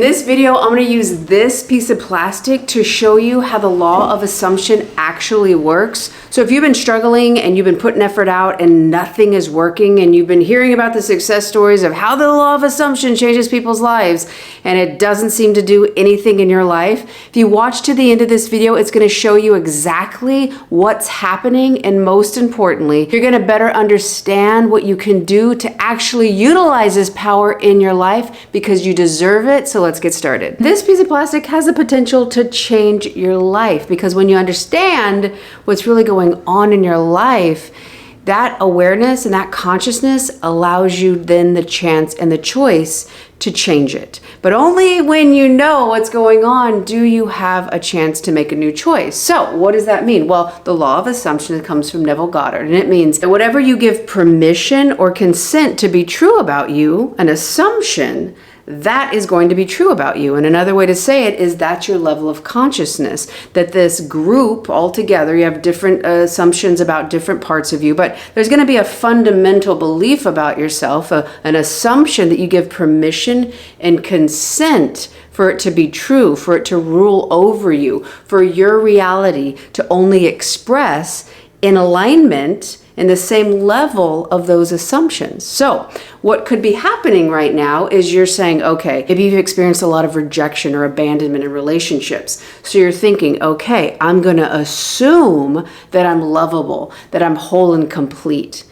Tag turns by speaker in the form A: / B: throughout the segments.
A: this video, I'm going to use this piece of plastic to show you how the law of assumption actually works. So if you've been struggling and you've been putting effort out and nothing is working, and you've been hearing about the success stories of how the law of assumption changes people's lives and it doesn't seem to do anything in your life, if you watch to the end of this video, it's going to show you exactly what's happening, and most importantly, you're going to better understand what you can do to actually utilize this power in your life because you deserve it. So let's get started. This piece of plastic has the potential to change your life, because when you understand what's really going on in your life, that awareness and that consciousness allows you then the chance and the choice to change it. But only when you know what's going on do you have a chance to make a new choice. So what does that mean? Well, the law of assumption comes from Neville Goddard, and it means that whatever you give permission or consent to be true about you, an assumption, that is going to be true about you. And another way to say it is that's your level of consciousness, that this group altogether, you have different assumptions about different parts of you, but there's going to be a fundamental belief about yourself, an assumption that you give permission and consent for it to be true, for it to rule over you, for your reality to only express in alignment in the same level of those assumptions. So what could be happening right now is you're saying, okay, maybe you've experienced a lot of rejection or abandonment in relationships. So you're thinking, okay, I'm going to assume that I'm lovable, that I'm whole and complete.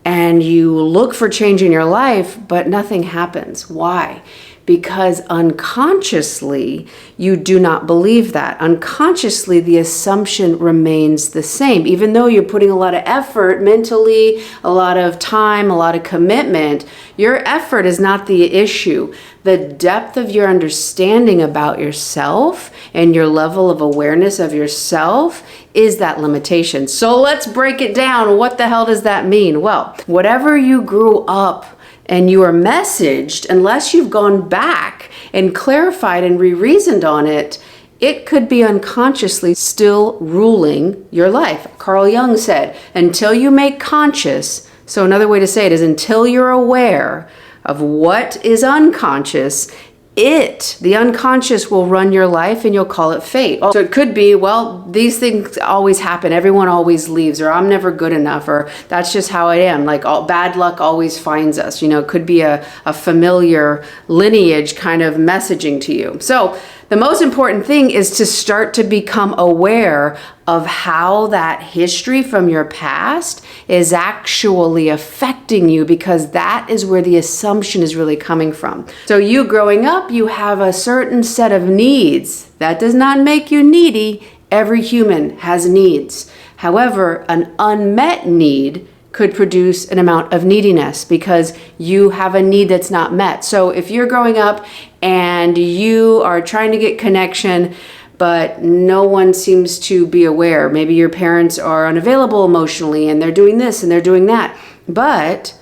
A: And you look for change in your life, but nothing happens. Why? Because unconsciously, you do not believe that. Unconsciously, the assumption remains the same. Even though you're putting a lot of effort mentally, a lot of time, a lot of commitment, your effort is not the issue. The depth of your understanding about yourself and your level of awareness of yourself is that limitation. So let's break it down. What the hell does that mean? Well, whatever you grew up and you are messaged, unless you've gone back and clarified and re-reasoned on it, it could be unconsciously still ruling your life. Carl Jung said, until you make conscious, so another way to say it is until you're aware of what is unconscious, the unconscious will run your life and you'll call it fate. So it could be, well, these things always happen. Everyone always leaves, or I'm never good enough, or that's just how I am. Like bad luck always finds us. It could be a familiar lineage kind of messaging to you. So the most important thing is to start to become aware of how that history from your past is actually affecting you, because that is where the assumption is really coming from. So you growing up, you have a certain set of needs. That does not make you needy. Every human has needs. However, an unmet need could produce an amount of neediness because you have a need that's not met. So if you're growing up and you are trying to get connection, but no one seems to be aware, maybe your parents are unavailable emotionally and they're doing this and they're doing that. But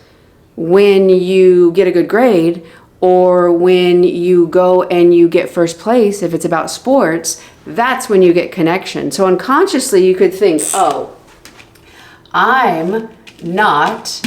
A: when you get a good grade, or when you go and you get first place, if it's about sports, that's when you get connection. So unconsciously you could think, oh, I'm not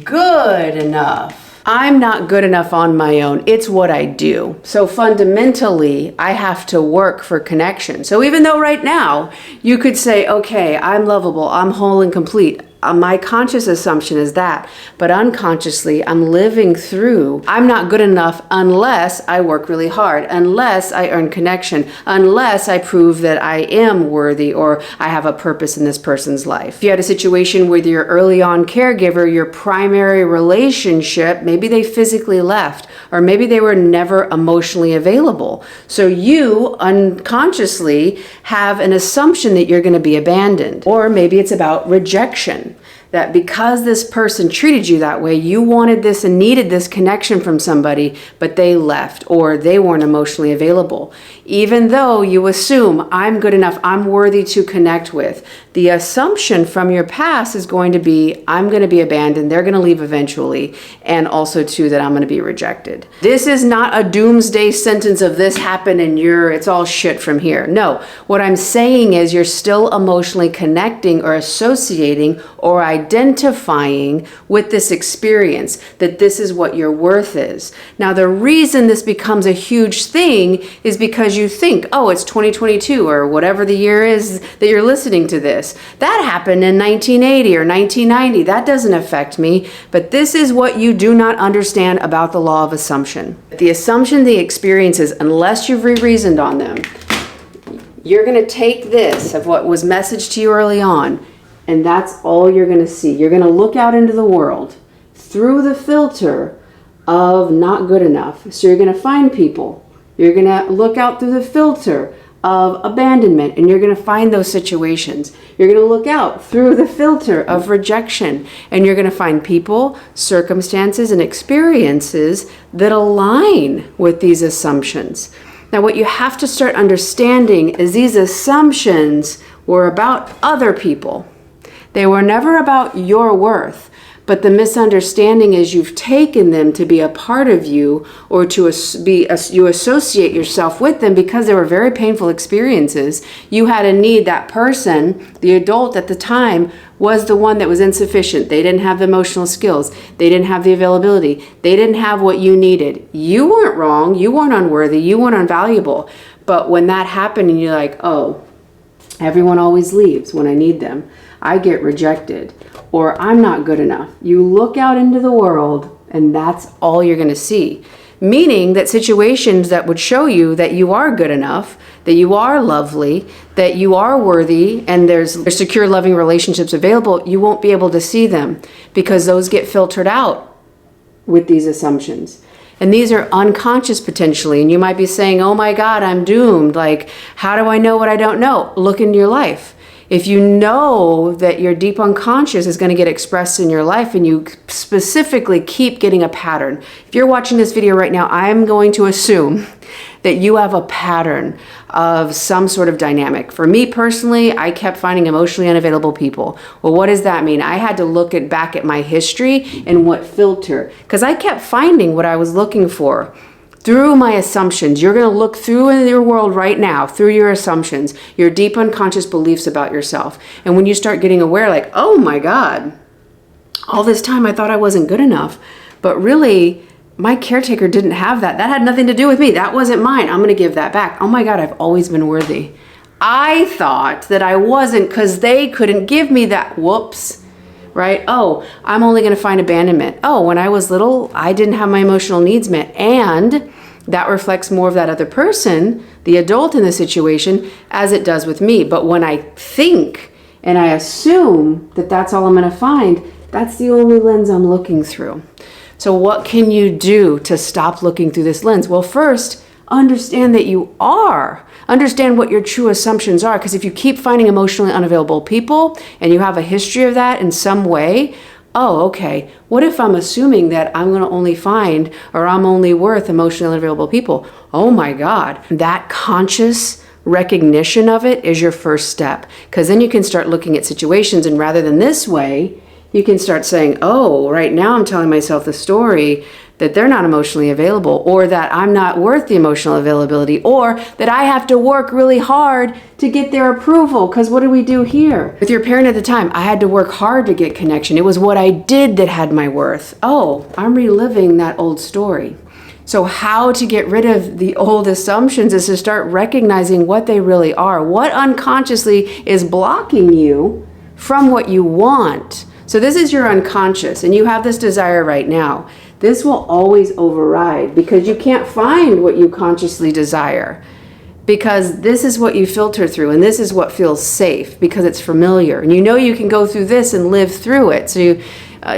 A: good enough. I'm not good enough on my own. It's what I do. So fundamentally, I have to work for connection. So even though right now you could say, okay, I'm lovable, I'm whole and complete. My conscious assumption is that, but unconsciously I'm living through, I'm not good enough unless I work really hard, unless I earn connection, unless I prove that I am worthy or I have a purpose in this person's life. If you had a situation with your early on caregiver, your primary relationship, maybe they physically left, or maybe they were never emotionally available. So you unconsciously have an assumption that you're going to be abandoned. Or maybe it's about rejection. That because this person treated you that way, you wanted this and needed this connection from somebody, but they left or they weren't emotionally available. Even though you assume I'm good enough, I'm worthy to connect with, the assumption from your past is going to be, I'm going to be abandoned, they're going to leave eventually, and also too that I'm going to be rejected. This is not a doomsday sentence of this happened and it's all shit from here. No, what I'm saying is you're still emotionally connecting or associating or identifying identifying with this experience, that this is what your worth is. Now, the reason this becomes a huge thing is because you think, oh, it's 2022 or whatever the year is that you're listening to this. That happened in 1980 or 1990. That doesn't affect me. But this is what you do not understand about the law of assumption. The assumption, the experiences, unless you've re-reasoned on them, you're going to take this of what was messaged to you early on, and that's all you're going to see. You're going to look out into the world through the filter of not good enough. So you're going to find people. You're going to look out through the filter of abandonment, and you're going to find those situations. You're going to look out through the filter of rejection, and you're going to find people, circumstances, and experiences that align with these assumptions. Now, what you have to start understanding is these assumptions were about other people. They were never about your worth, but the misunderstanding is you've taken them to be a part of you, or you associate yourself with them because they were very painful experiences. You had a need. That person, the adult at the time, was the one that was insufficient. They didn't have the emotional skills. They didn't have the availability. They didn't have what you needed. You weren't wrong. You weren't unworthy. You weren't unvaluable. But when that happened and you're like, oh, everyone always leaves when I need them. I get rejected, or I'm not good enough. You look out into the world and that's all you're going to see. Meaning that situations that would show you that you are good enough, that you are lovely, that you are worthy, and there's secure, loving relationships available, you won't be able to see them because those get filtered out with these assumptions. And these are unconscious potentially. And you might be saying, oh my God, I'm doomed. Like, how do I know what I don't know? Look into your life. If you know that your deep unconscious is going to get expressed in your life and you specifically keep getting a pattern. If you're watching this video right now, I'm going to assume that you have a pattern of some sort of dynamic. For me personally, I kept finding emotionally unavailable people. Well, what does that mean? I had to look back at my history and what filter, because I kept finding what I was looking for through my assumptions. You're going to look through in your world right now, through your assumptions, your deep unconscious beliefs about yourself. And when you start getting aware, like, oh my God, all this time I thought I wasn't good enough, but really my caretaker didn't have that. That had nothing to do with me. That wasn't mine. I'm going to give that back. Oh my God, I've always been worthy. I thought that I wasn't because they couldn't give me that. Whoops. Right? Oh, I'm only going to find abandonment. Oh, when I was little, I didn't have my emotional needs met. And that reflects more of that other person, the adult in the situation, as it does with me. But when I think and I assume that that's all I'm going to find, that's the only lens I'm looking through. So what can you do to stop looking through this lens? Well, first, understand that you are. Understand what your true assumptions are, because if you keep finding emotionally unavailable people and you have a history of that in some way, oh, okay, what if I'm assuming that I'm going to only find, or I'm only worth emotionally unavailable people? Oh my God, that conscious recognition of it is your first step, because then you can start looking at situations, and rather than this way, you can start saying, oh, right now I'm telling myself the story that they're not emotionally available, or that I'm not worth the emotional availability, or that I have to work really hard to get their approval. Because what do we do here? With your parent at the time, I had to work hard to get connection. It was what I did that had my worth. Oh, I'm reliving that old story. So how to get rid of the old assumptions is to start recognizing what they really are. What unconsciously is blocking you from what you want. So this is your unconscious, and you have this desire right now. This will always override because you can't find what you consciously desire, because this is what you filter through, and this is what feels safe because it's familiar, and you know you can go through this and live through it. So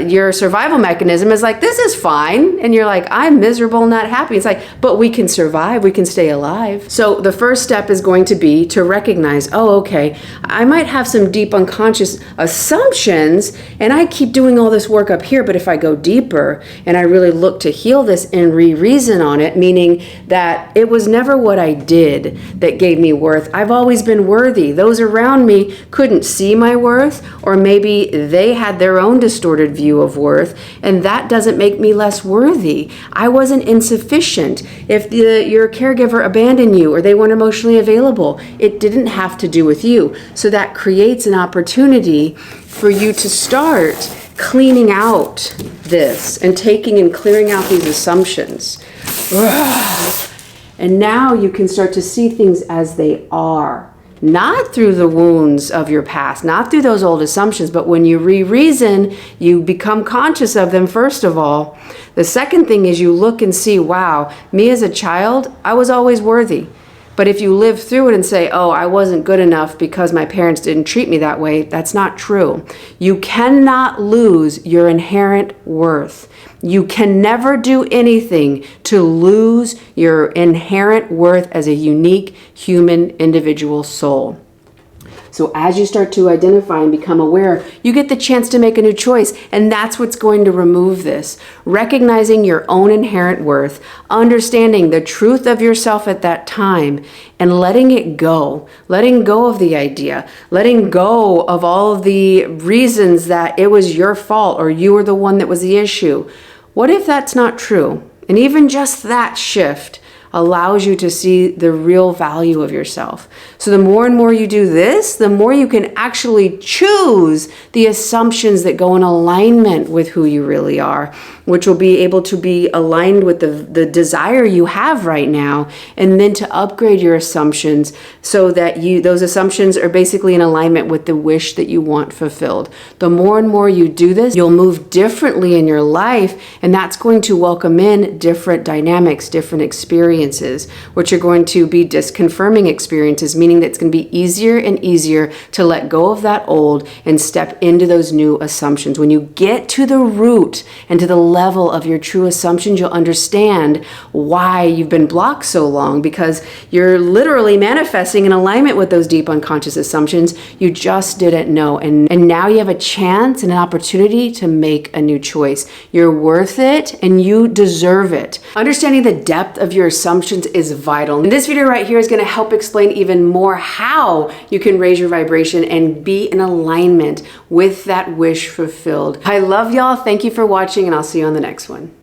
A: your survival mechanism is like, this is fine, and you're like, I'm miserable, not happy. It's like, but we can survive, we can stay alive. So the first step is going to be to recognize, oh, okay, I might have some deep unconscious assumptions, and I keep doing all this work up here, but if I go deeper and I really look to heal this and re-reason on it, meaning that it was never what I did that gave me worth. I've always been worthy. Those around me couldn't see my worth, or maybe they had their own distorted view of worth, and that doesn't make me less worthy. I wasn't insufficient. If your caregiver abandoned you or they weren't emotionally available, it didn't have to do with you. So that creates an opportunity for you to start cleaning out this and taking and clearing out these assumptions. And now you can start to see things as they are. Not through the wounds of your past, not through those old assumptions, but when you re-reason, you become conscious of them first of all. The second thing is you look and see, wow, me as a child, I was always worthy. But if you live through it and say, oh, I wasn't good enough because my parents didn't treat me that way, that's not true. You cannot lose your inherent worth. You can never do anything to lose your inherent worth as a unique human individual soul. So as you start to identify and become aware, you get the chance to make a new choice, and that's what's going to remove this. Recognizing your own inherent worth, understanding the truth of yourself at that time, and letting it go. Letting go of the idea, letting go of all of the reasons that it was your fault or you were the one that was the issue. What if that's not true? And even just that shift allows you to see the real value of yourself. So the more and more you do this, the more you can actually choose the assumptions that go in alignment with who you really are, which will be able to be aligned with the desire you have right now, and then to upgrade your assumptions so that those assumptions are basically in alignment with the wish that you want fulfilled. The more and more you do this, you'll move differently in your life, and that's going to welcome in different dynamics, different experiences, which are going to be disconfirming experiences, meaning that it's going to be easier and easier to let go of that old and step into those new assumptions. When you get to the root and to the level of your true assumptions, you'll understand why you've been blocked so long, because you're literally manifesting in alignment with those deep unconscious assumptions. You just didn't know. And now you have a chance and an opportunity to make a new choice. You're worth it and you deserve it. Understanding the depth of your assumptions is vital. And this video right here is going to help explain even more how you can raise your vibration and be in alignment with that wish fulfilled. I love y'all. Thank you for watching, and I'll see you on the next one.